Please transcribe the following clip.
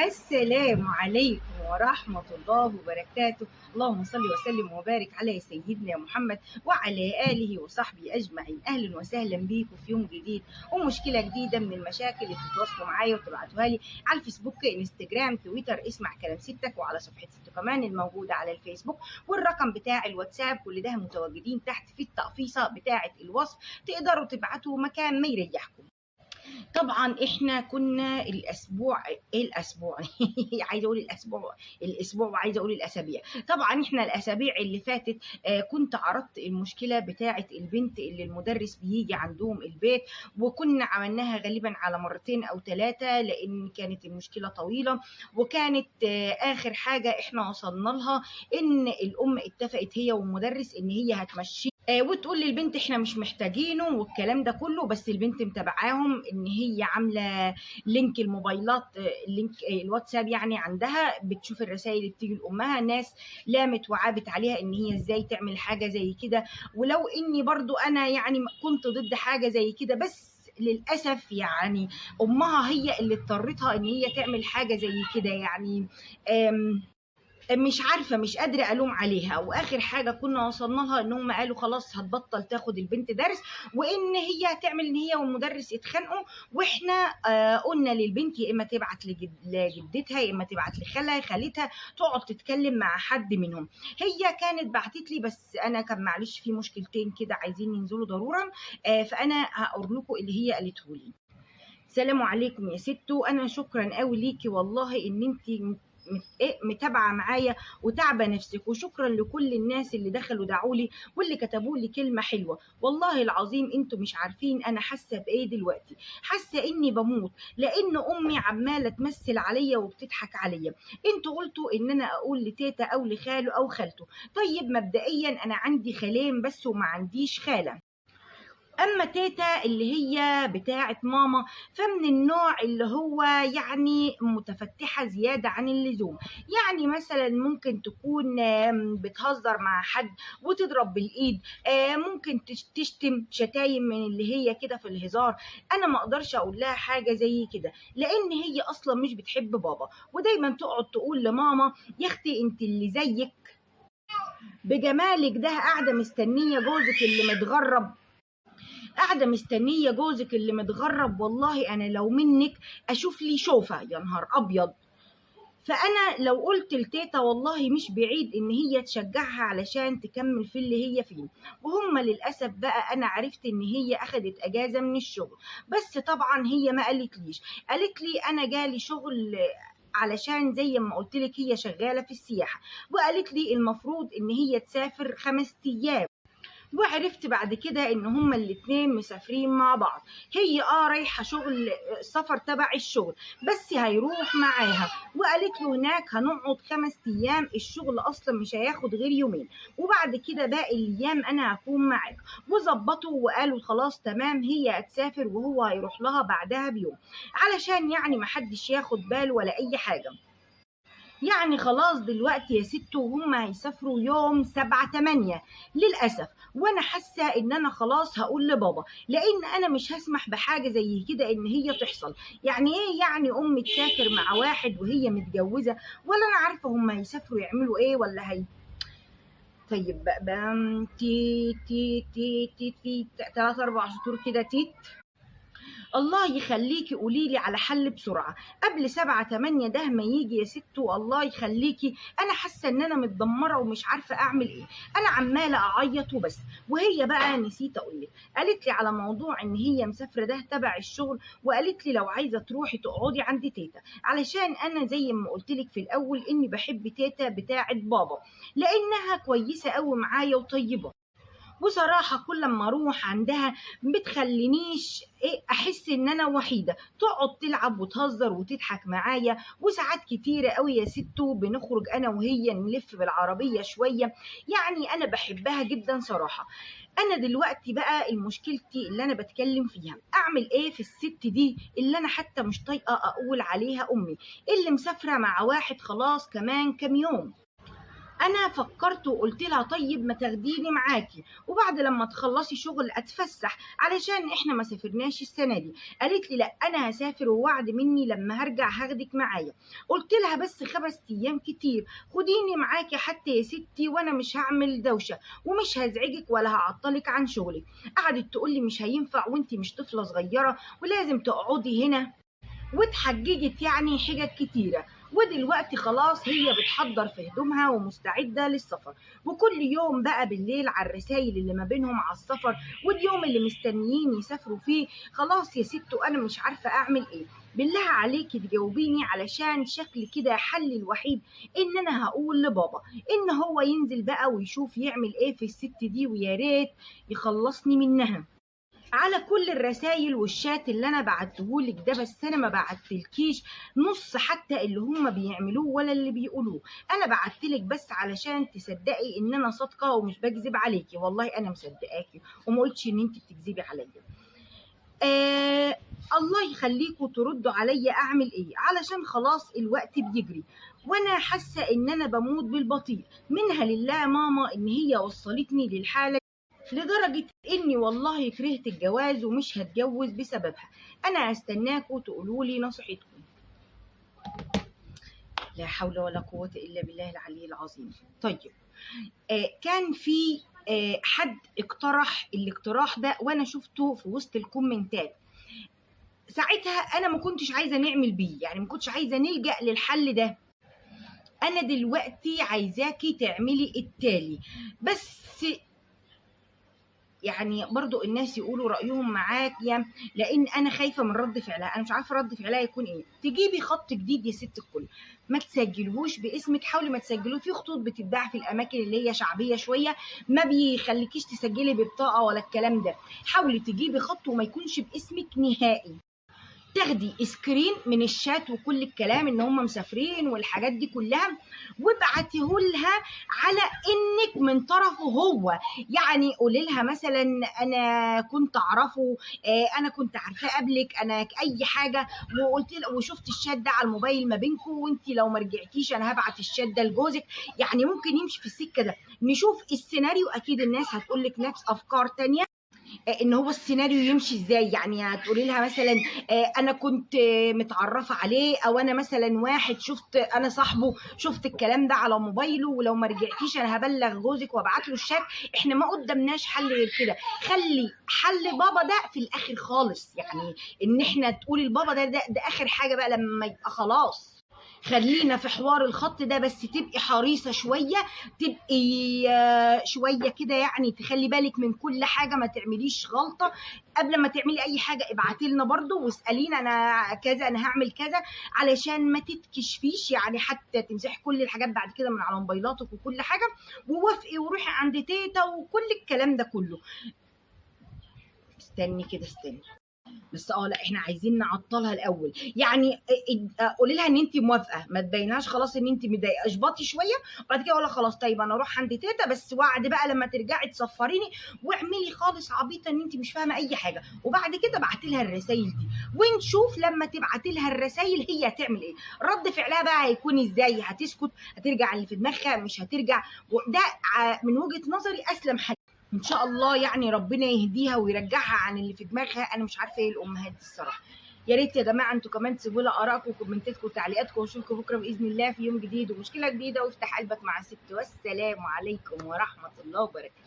السلام عليكم ورحمة الله وبركاته. اللهم صل وسلم وبارك على سيدنا محمد وعلى آله وصحبه أجمعين. أهلا وسهلا بيكم في يوم جديد ومشكلة جديدة من المشاكل اللي بتتواصلوا معايا وتبعتوها لي على الفيسبوك، انستجرام، تويتر، اسمع كلام ستك، وعلى صفحة ست كمان الموجودة على الفيسبوك، والرقم بتاع الواتساب. كل ده متواجدين تحت في التقفيصة بتاعة الوصف، تقدروا تبعتوا مكان ما يريحكم. طبعا احنا كنا الاسبوع ايه الاسبوع عايزه اقول الاسبوع وعايزه اقول الاسابيع. طبعا احنا الاسابيع اللي فاتت كنت عرضت المشكله بتاعه البنت اللي المدرس بيجي عندهم البيت، وكنا عملناها غالبا على مرتين او ثلاثه لان كانت المشكله طويله. وكانت اخر حاجه احنا وصلنا لها ان الام اتفقت هي والمدرس ان هي هتمشي وتقول للبنت احنا مش محتاجينه والكلام ده كله. بس البنت متابعاهم ان هي عامله لينك الموبايلات، لينك الواتساب يعني عندها، بتشوف الرسائل اللي بتيجي لامها. ناس لامت وعابت عليها ان هي ازاي تعمل حاجه زي كده. ولو اني برضو انا يعني كنت ضد حاجه زي كده، بس للاسف يعني امها هي اللي اضطرتها ان هي تعمل حاجه زي كده. يعني مش عارفه، مش قادره الوم عليها. واخر حاجه كنا وصلنا لها ان هم قالوا خلاص هتبطل تاخد البنت درس، وان هي هتعمل ان هي والمدرس يتخانقوا. واحنا قلنا للبنت يا اما تبعت لجدتها، يا اما تبعت لخالها خالتها تقعد تتكلم مع حد منهم. هي كانت بعتت لي، بس انا كان معلش في مشكلتين كده عايزين ينزلوا ضرورا، فانا هقول لكم اللي هي قالته لي. السلام عليكم يا ستو، انا شكرا قوي ليكي والله ان انت متابعه معايا وتعبه نفسك، وشكرا لكل الناس اللي دخلوا دعوا لي واللي كتبوا لي كلمه حلوه. والله العظيم انتوا مش عارفين انا حاسه بايه دلوقتي. حاسه اني بموت لان امي عماله تمثل عليا وبتضحك عليا. انتوا قلتوا ان انا اقول لتيتا او لخاله او خالته. طيب مبدئيا انا عندي خالين بس وما عنديش خاله. اما تيتا اللي هي بتاعه ماما فمن النوع اللي هو يعني متفتحه زياده عن اللزوم. يعني مثلا ممكن تكون بتهزر مع حد وتضرب بالايد، ممكن تشتم شتايم من اللي هي كده في الهزار. انا ما اقدرش اقول لها حاجه زي كده لان هي اصلا مش بتحب بابا، ودايما تقعد تقول لماما يا اختي انت اللي زيك بجمالك ده قاعده مستنيه جوزك اللي متغرب، قاعده مستنيه جوزك اللي متغرب. والله انا لو منك اشوف لي شوفه يا نهار ابيض. فانا لو قلت لتيتا والله مش بعيد ان هي تشجعها علشان تكمل في اللي هي فيه. وهم للاسف بقى انا عرفت ان هي اخدت اجازه من الشغل، بس طبعا هي ما قالتليش. قالت لي انا جالي شغل علشان زي ما قلت لك هي شغاله في السياحه، وقالت لي المفروض ان هي تسافر 5 ايام. وعرفت بعد كده ان هما الاتنين مسافرين مع بعض. هي رايحه شغل، سفر تبع الشغل، بس هيروح معاها. وقالت له هناك هنقعد 5 ايام، الشغل اصلا مش هياخد غير يومين، وبعد كده باقي الايام انا هكون معاك. وظبطوا وقالوا خلاص تمام هي هتسافر وهو هيروح لها بعدها بيوم، علشان يعني محدش ياخد باله ولا اي حاجه. يعني خلاص دلوقتي يا ست وهم هيسافروا يوم 7/8 للأسف. وأنا حاسة إن أنا خلاص هقول لبابا، لأن أنا مش هسمح بحاجة زي كده إن هي تحصل. يعني إيه يعني أم تسافر مع واحد وهي متجوزة؟ ولا أنا عارفة هم هيسافروا يعملوا إيه ولا هي. طيب بقى تيت تيت تيت تيت في 3 4 سطور كده تيت. الله يخليكي قولي لي على حل بسرعة قبل 7/8 ده ما يجي يا ست. والله يخليكي أنا حاسة إن أنا متدمرة ومش عارفة أعمل إيه. أنا عمالة أعيط وبس. وهي بقى نسيت أقول لك، قالت لي على موضوع إن هي مسافرة ده تبع الشغل، وقالت لي لو عايزة تروحي تقعدي عند تيتا، علشان أنا زي ما قلت لك في الأول إني بحب تيتا بتاعة بابا لأنها كويسة قوي معايا وطيبة. بصراحة كل ما أروح عندها بتخلينيش أحس إن أنا وحيدة. تقعد تلعب وتهزر وتضحك معايا، وساعات كتيرة قوي يا ستو بنخرج أنا وهي نلف بالعربية شوية. يعني أنا بحبها جدا صراحة. أنا دلوقتي بقى المشكلتي اللي أنا بتكلم فيها أعمل إيه في الست دي اللي أنا حتى مش طايقة أقول عليها أمي، اللي مسافرة مع واحد خلاص كمان كام يوم. انا فكرت وقلت لها طيب ما تاخديني معاكي وبعد لما تخلصي شغل اتفسح، علشان احنا ما سافرناش السنه دي. قالت لي لا انا هسافر، ووعد مني لما هرجع هاخدك معايا. قلت لها بس 5 ايام كتير، خديني معاكي حتى يا ستي وانا مش هعمل دوشه ومش هزعجك ولا هعطلك عن شغلك. قعدت تقول لي مش هينفع وانتي مش طفله صغيره ولازم تقعدي هنا، واتحججت يعني حجج كتيرة. ودلوقتي خلاص هي بتحضر في هدومها ومستعدة للسفر، وكل يوم بقى بالليل على الرسايل اللي ما بينهم على السفر واليوم اللي مستنيين يسافروا فيه. خلاص يا ست وانا مش عارفة اعمل ايه، بالله عليكي تجاوبيني علشان شكل كده حل الوحيد ان انا هقول لبابا ان هو ينزل بقى ويشوف يعمل ايه في الست دي، ويا ريت يخلصني منها. على كل الرسايل والشات اللي انا بعتهولك ده، بس انا ما بعتلكيش نص حتى اللي هم بيعملوه ولا اللي بيقولوه. انا بعتلك بس علشان تصدقي ان انا صادقه ومش بكذب عليكي، والله انا مصدقاكي وما قلتش ان انت بتكذبي عليا. الله يخليكوا تردوا عليا اعمل ايه، علشان خلاص الوقت بيجري وانا حاسه ان انا بموت بالبطيء. منها لله ماما ان هي وصلتني للحاله لدرجة إني والله كرهت الجواز ومش هتجوز بسببها. أنا هستناكوا تقولولي نصيحتكم. لا حول ولا قوة إلا بالله العلي العظيم. طيب كان في حد اقترح الاقتراح ده وأنا شفته في وسط الكومنتات. ساعتها أنا ما كنتش عايزة نعمل بيه، يعني ما كنتش عايزة نلجأ للحل ده. أنا دلوقتي عايزاكي تعملي التالي، بس يعني برضو الناس يقولوا رأيهم معاك، لأن أنا خايفة من رد فعلها. أنا مش عارفة رد فعلها يكون إيه. تجيبي خط جديد يا ست الكل، ما تسجلهوش باسمك، حاولي ما تسجلوه. في خطوط بتتباع في الأماكن اللي هي شعبية شوية ما بيخليكيش تسجلي ببطاقة ولا الكلام ده. حاولي تجيبي خط وما يكونش باسمك نهائي. تاخدي سكرين من الشات وكل الكلام ان هم مسافرين والحاجات دي كلها، وابعتيه لها على انك من طرفه هو. يعني قولي لها مثلا انا كنت اعرفه، انا كنت عارفاه قبلك، انا اي حاجه، وقلت وشفت الشات ده على الموبايل ما بينكم، وانت لو ما رجعتيش انا هبعت الشات ده لجوزك. يعني ممكن يمشي في السكه ده. نشوف السيناريو، اكيد الناس هتقول لك نفس افكار تانية ان هو السيناريو يمشي ازاي. يعني هتقولي لها مثلا انا كنت متعرفه عليه، او انا مثلا واحد شفت انا صاحبه شفت الكلام ده على موبايله، ولو ما رجعتيش انا هبلغ جوزك وابعت له الشات. احنا ما قدامناش حل غير كده. خلي حل بابا ده في الاخر خالص، يعني ان احنا تقولي لبابا ده اخر حاجه بقى لما يبقى خلاص. خلينا في حوار الخط ده، بس تبقي حريصة شوية، تبقي شوية كده، يعني تخلي بالك من كل حاجة، ما تعمليش غلطة. قبل ما تعملي أي حاجة ابعتي لنا برضو واسألينا أنا كذا أنا هعمل كذا، علشان ما تتكشفيش، يعني حتى تمسحي كل الحاجات بعد كده من على موبايلاتك وكل حاجة، ووافقي وروحي عند تيتا وكل الكلام ده كله. استني كده استني بس. لا احنا عايزين نعطلها الاول، يعني قولي لها ان انت موافقه، ما تبينهاش خلاص ان انت مضايقه، اشبطي شويه وبعد كده اقول خلاص طيب انا اروح عند تيتا، بس وعد بقى لما ترجعي تسفريني، واعملي خالص عبيطه ان انت مش فاهمه اي حاجه، وبعد كده ابعتي لها الرسائل دي ونشوف لما تبعتي لها الرسائل هي هتعمل ايه، رد فعلها بقى هيكون ازاي، هتسكت، هترجع اللي في دماغها، مش هترجع. وده من وجهه نظري اسلم حاجه ان شاء الله. يعني ربنا يهديها ويرجعها عن اللي في دماغها. انا مش عارفه ايه الامهات دي الصراحه. يا ريت يا جماعه انتوا كمان تسيبوا لي ارائكم وكومنتاتكم وتعليقاتكم، واشوفكم بكره باذن الله في يوم جديد ومشكله جديده، وافتح قلبك مع ست، والسلام عليكم ورحمه الله وبركاته.